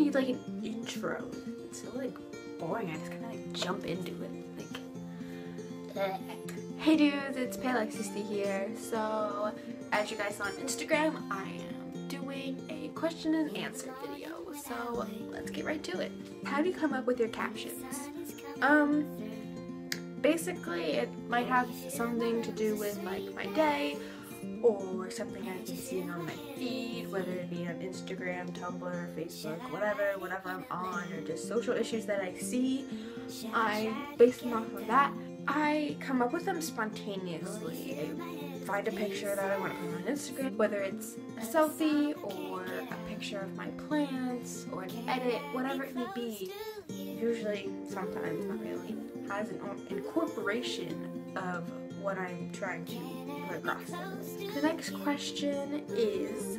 need like an intro. It's so like boring. I just kind of like jump into it. Like, hey dudes, it's Palexisty here. So, as you guys saw on Instagram, I am doing a question and answer video. So let's get right to it. How do you come up with your captions? Basically, it might have something to do with like my day, or something I've been seeing on my feed, whether it be on Instagram, Tumblr, Facebook, whatever I'm on, or just social issues that I see. I base them off of that. I come up with them spontaneously. I find a picture that I want to put on Instagram, whether it's a selfie or a picture of my plants or an edit, whatever it may be. Usually, sometimes, not really, has an incorporation of what I'm trying to put across. The next question is,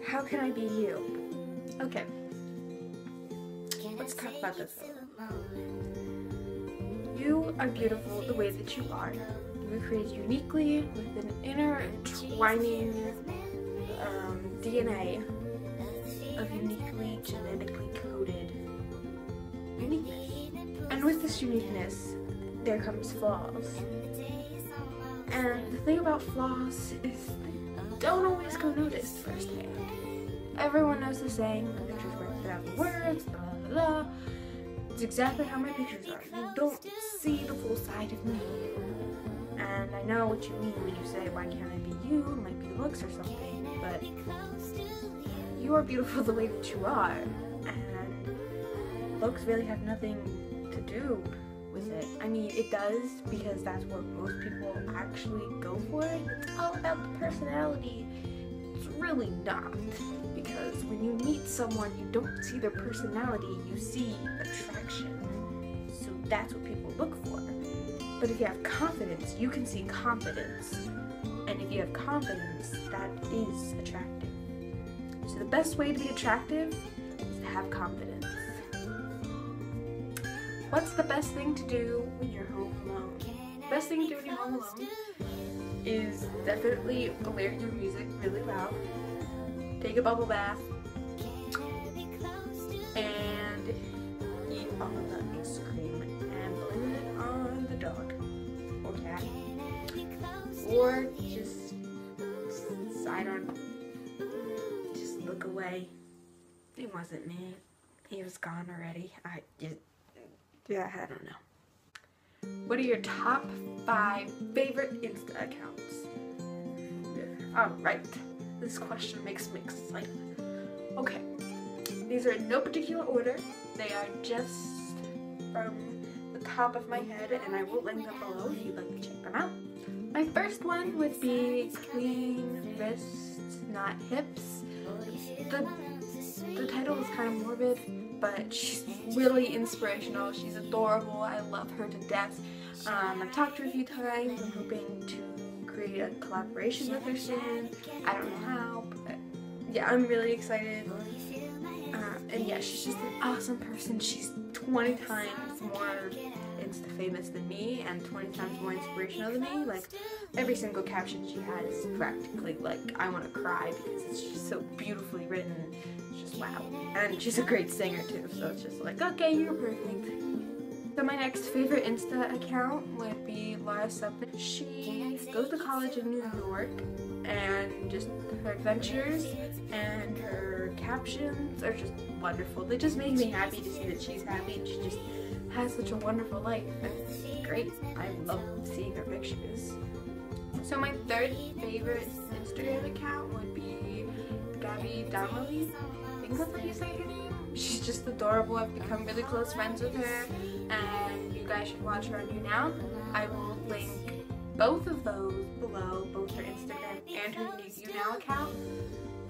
how can I be you? Okay, let's talk about this. You are beautiful the way that you are. You were created uniquely with an intertwining DNA of uniquely genetically coded uniqueness. And with this uniqueness, there comes flaws. And the thing about flaws is they don't always go noticed firsthand. Everyone knows the saying, the pictures work without the words, blah blah blah. It's exactly how my pictures are. You don't see the full side of me. And I know what you mean when you say, why can't I be you? It might be looks or something, but you are beautiful the way that you are. And looks really have nothing to do with it. I mean, it does, because that's what most people actually go for. It's all about the personality. It's really not, because when you meet someone, you don't see their personality, you see attraction. So that's what people look for. But if you have confidence, you can see confidence. And if you have confidence, that is attractive. So the best way to be attractive is to have confidence. What's the best thing to do when you're home alone? The best thing to do when you're home alone is definitely blare your music really loud, take a bubble bath, and eat all the ice cream and blame it on the dog or cat, or just just look away. It wasn't me. He was gone already. I don't know. What are your top 5 favorite Insta accounts? Alright, this question makes me excited. Okay, these are in no particular order. They are just from the top of my head, and I will link them below if you'd like to check them out. My first one would be Clean Wrists, Not Hips. The title is kind of morbid, but she's really inspirational. She's adorable. I love her to death. I've talked to her a few times. I'm hoping to create a collaboration with her soon. I don't know how, but yeah, I'm really excited. And yeah, she's just an awesome person. She's 20 times more Insta famous than me and 20 times more inspirational than me. Like, every single caption she has is practically like, I want to cry, because it's just so beautifully written. It's just wow. And she's a great singer too, so it's just like, okay, you're perfect. So my next favorite Insta account would be Laura Subman. She goes to college in New York, and just her adventures and her captions are just wonderful. They just make me happy to see that she's happy, and she just has such a wonderful life. It's great. I love seeing her pictures. So my third favorite Instagram account would be gabbiidonelly. I think that's how you say her name. She's just adorable. I've become really close friends with her, and you guys should watch her on YouNow. I will link both of those below, both her Instagram and her YouNow account,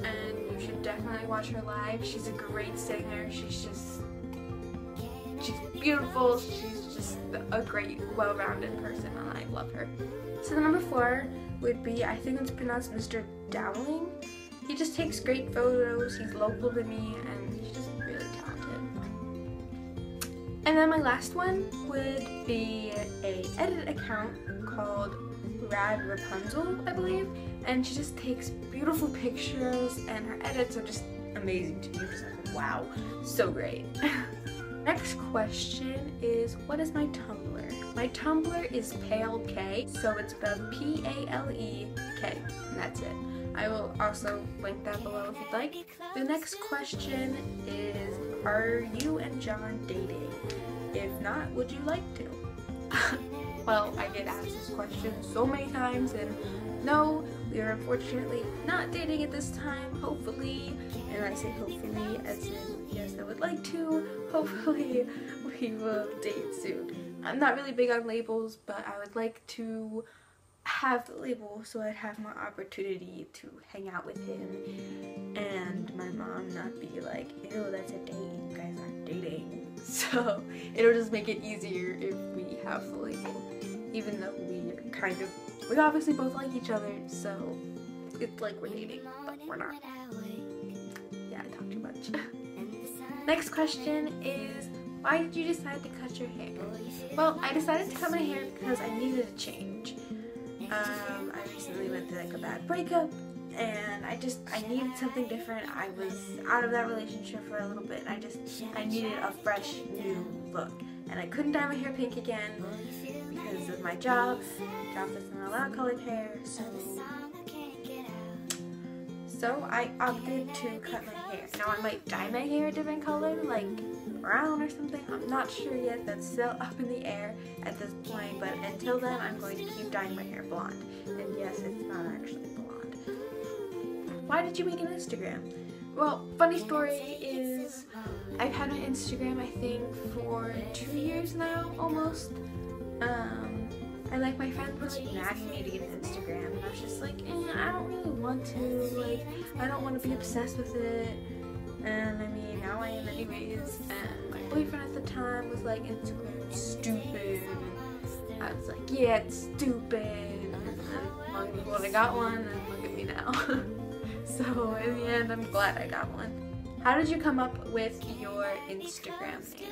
and you should definitely watch her live. She's a great singer. She's beautiful. She's just a great, well-rounded person, and I love her. So the number 4 would be, I think it's pronounced Mr. Dowling. He just takes great photos. He's local to me, and he's just really talented. And then my last one would be a edit account called Rad Rapunzel, I believe, and she just takes beautiful pictures, and her edits are just amazing to me. Just like, wow, so great. Next question is, what is my Tumblr? My Tumblr is Pale K, so it's spelled P-A-L-E-K, and that's it. I will also link that below if you'd like. The next question is, are you and John dating? If not, would you like to? Well, I get asked this question so many times, and no, we are unfortunately not dating at this time, hopefully, and I say hopefully as in, yes, I would like to, hopefully we will date soon. I'm not really big on labels, but I would like to have the label so I'd have more opportunity to hang out with him, and my mom not be like, ew, that's a date, you guys aren't dating. So it'll just make it easier if we have the label, even though we obviously both like each other, so it's like we're dating, but we're not. Yeah, I talk too much. Next question is, why did you decide to cut your hair? Well, I decided to cut my hair because I needed a change. I recently went through like a bad breakup, and I needed something different. I was out of that relationship for a little bit, and I needed a fresh new look. And I couldn't dye my hair pink again because of my job. Job doesn't allow colored hair, so I opted to cut my hair. Now I might dye my hair a different color, like brown or something. I'm not sure yet. That's still up in the air at this point, but until then I'm going to keep dyeing my hair blonde. And yes, it's not actually blonde. Why did you make an Instagram? Well, funny story is I've had an Instagram I think for 2 years now, almost. And like my friends were like nagging me to get an Instagram, and I was just like, I don't really want to, like, I don't want to be obsessed with it. And I mean, now I am anyways, and my boyfriend at the time was like, Instagram's stupid. And I was like, yeah, it's stupid. And then long before I got one, and look at me now. So in the end, I'm glad I got one. How did you come up with your Instagram name?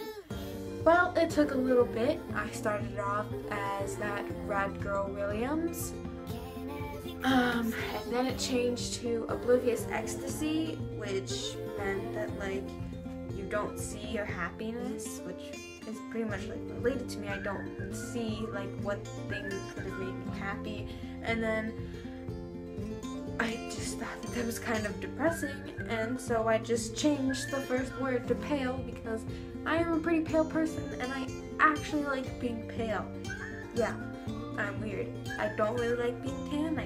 Well, it took a little bit. I started off as that Rad Girl Williams. And then it changed to Oblivious Ecstasy, which meant that like you don't see your happiness, which is pretty much like related to me. I don't see like what thing could have made me happy, and then I just thought that was kind of depressing, and so I just changed the first word to pale because I am a pretty pale person and I actually like being pale. Yeah, I'm weird. I don't really like being tan.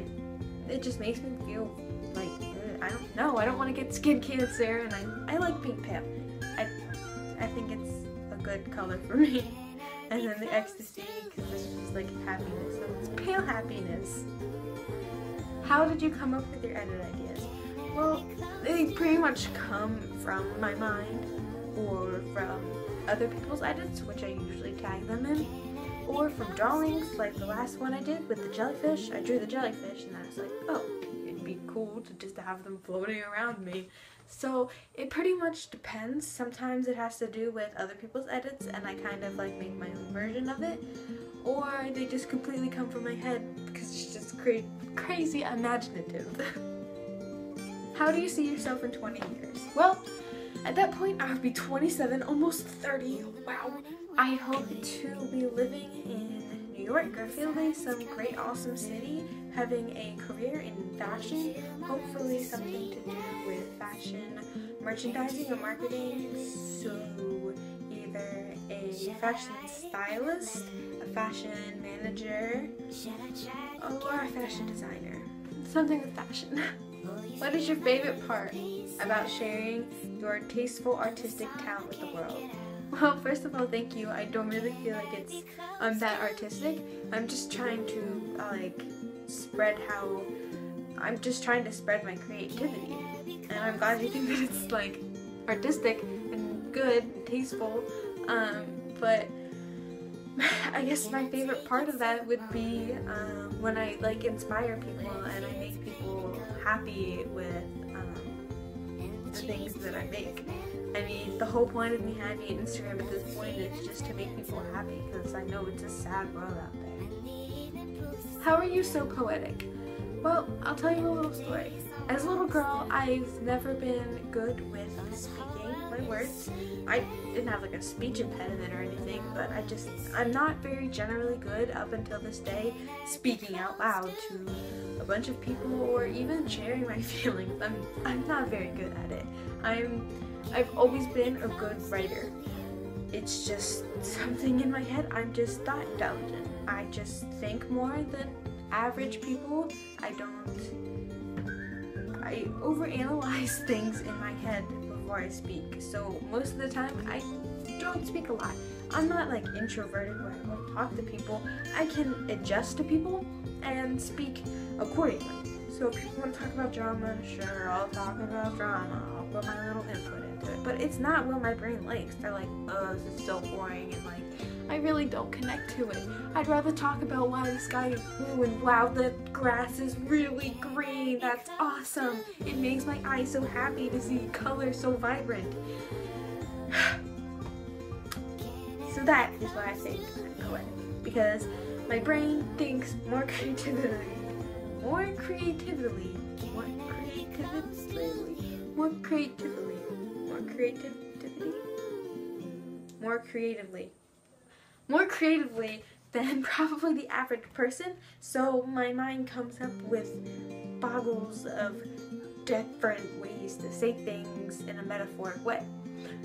It just makes me feel like, I don't know, I don't want to get skin cancer, and I like being pale. I think it's a good color for me. And then the ecstasy, because it's just like happiness, so it's pale happiness. How did you come up with your edit ideas? Well, they pretty much come from my mind, or from other people's edits, which I usually tag them in, or from drawings, like the last one I did with the jellyfish. I drew the jellyfish and I was like, oh, it'd be cool to just have them floating around me. So it pretty much depends. Sometimes it has to do with other people's edits and I kind of like make my own version of it, or they just completely come from my head because it's just crazy imaginative. How do you see yourself in 20 years? Well, at that point I would be 27, almost 30. Wow. I hope to be living in New York or Philly, some great awesome city, having a career in fashion, hopefully something to do with fashion merchandising or marketing, so either a fashion stylist, a fashion manager, or a fashion designer. Something with fashion. What is your favorite part about sharing your tasteful artistic talent with the world? Well, first of all, thank you. I don't really feel like it's that artistic. I'm just trying to I'm just trying to spread my creativity. And I'm glad you think that it's like artistic and good and tasteful. But I guess my favorite part of that would be when I like inspire people and I make people happy with the things that I make. I mean, the whole point of me having an Instagram at this point is just to make people happy, because I know it's a sad world out there. How are you so poetic? Well, I'll tell you a little story. As a little girl, I've never been good with speaking. My my words. I didn't have like a speech impediment or anything, but I'm not very generally good up until this day speaking out loud to a bunch of people or even sharing my feelings. I'm not very good at it. I've always been a good writer. It's just something in my head. I'm just not intelligent. I just think more than average people. I overanalyze things in my head before I speak. So most of the time I don't speak a lot. I'm not like introverted where I won't talk to people. I can adjust to people and speak accordingly. So if people want to talk about drama, sure, I'll talk about drama. I'll put my little input into it. But it's not what my brain likes. They're like, oh, this is so boring, and like, I really don't connect to it. I'd rather talk about wow, the sky is blue, and wow, the grass is really green. That's awesome. It makes my eyes so happy to see color so vibrant. So that is why I think I'm poetic. Because my brain thinks more creatively. More creatively. More creatively than probably the average person, so my mind comes up with boggles of different ways to say things in a metaphoric way.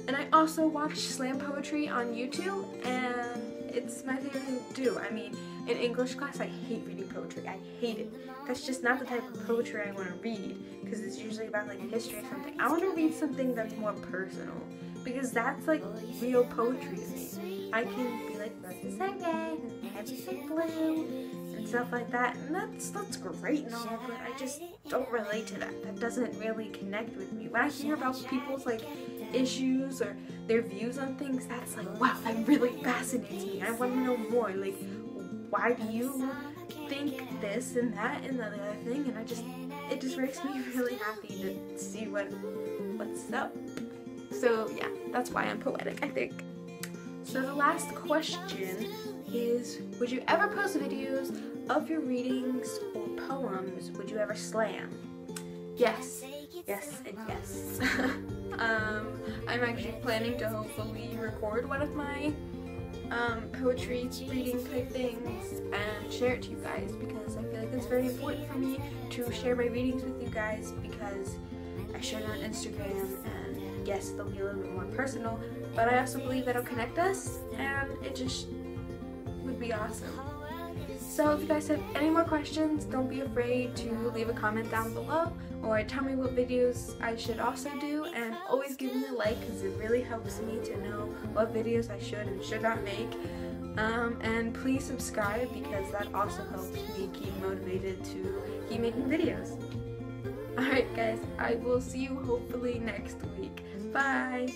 And I also watch slam poetry on YouTube, and it's my favorite thing to do. I mean, in English class, I hate reading poetry. I hate it. That's just not the type of poetry I want to read, because it's usually about like history or something. I want to read something that's more personal, because that's like real poetry to me. I can be like, roses are red and heavens are blue and stuff like that, and that's great and all, but I just don't relate to that. That doesn't really connect with me. When I hear about people's like issues or their views on things, that's like, wow, that really fascinates me. I want to know more. Like, why do you think this and that and the other thing? And it just makes me really happy to see what's up. So yeah, that's why I'm poetic, I think. So the last question is, would you ever post videos of your readings or poems? Would you ever slam? Yes, yes, and yes. I'm actually planning to hopefully record one of my poetry reading type things and share it to you guys, because I feel like it's very important for me to share my readings with you guys, because I share it on Instagram, and yes, they'll be a little bit more personal, but I also believe that'll connect us, and it just would be awesome. So if you guys have any more questions, don't be afraid to leave a comment down below, or tell me what videos I should also do, and always give me a like, because it really helps me to know what videos I should and should not make. And please subscribe, because that also helps me keep motivated to keep making videos. Alright guys, I will see you hopefully next week. Bye!